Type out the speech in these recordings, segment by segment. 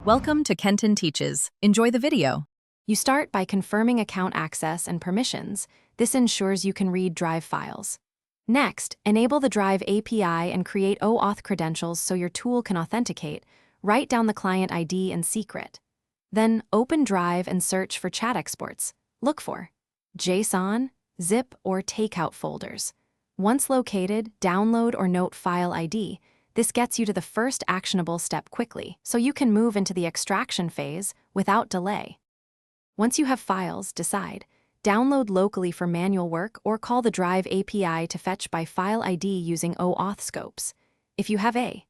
Welcome to Kenton Teaches. Enjoy the video. You start by confirming account access and permissions. This ensures you can read Drive files. Next, enable the Drive API and create OAuth credentials so your tool can authenticate. Write down the client ID and secret. Then, open Drive and search for chat exports. Look for JSON, zip, or takeout folders. Once located, download or note file ID. This gets you to the first actionable step quickly, so you can move into the extraction phase without delay. Once you have files, decide. Download locally for manual work or call the Drive API to fetch by file ID using OAuth scopes. If you have a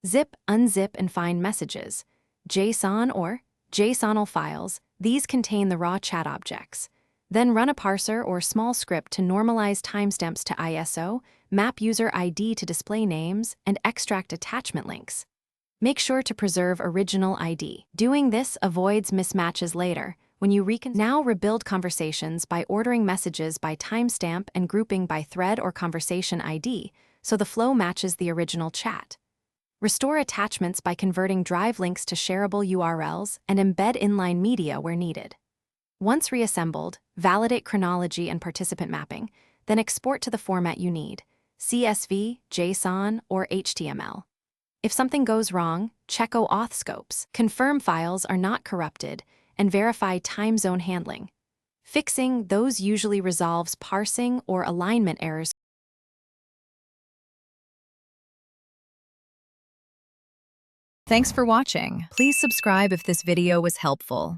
zip, unzip, and find messages, JSON or JSONal files, these contain the raw chat objects. Then run a parser or small script to normalize timestamps to ISO, map user ID to display names, and extract attachment links. Make sure to preserve original ID. Doing this avoids mismatches later. When you now rebuild conversations by ordering messages by timestamp and grouping by thread or conversation ID, so the flow matches the original chat. Restore attachments by converting Drive links to shareable URLs and embed inline media where needed. Once reassembled, validate chronology and participant mapping, then export to the format you need: CSV, JSON, or HTML. If something goes wrong, check OAuth scopes, confirm files are not corrupted, and verify time zone handling. Fixing those usually resolves parsing or alignment errors. Thanks for watching. Please subscribe if this video was helpful.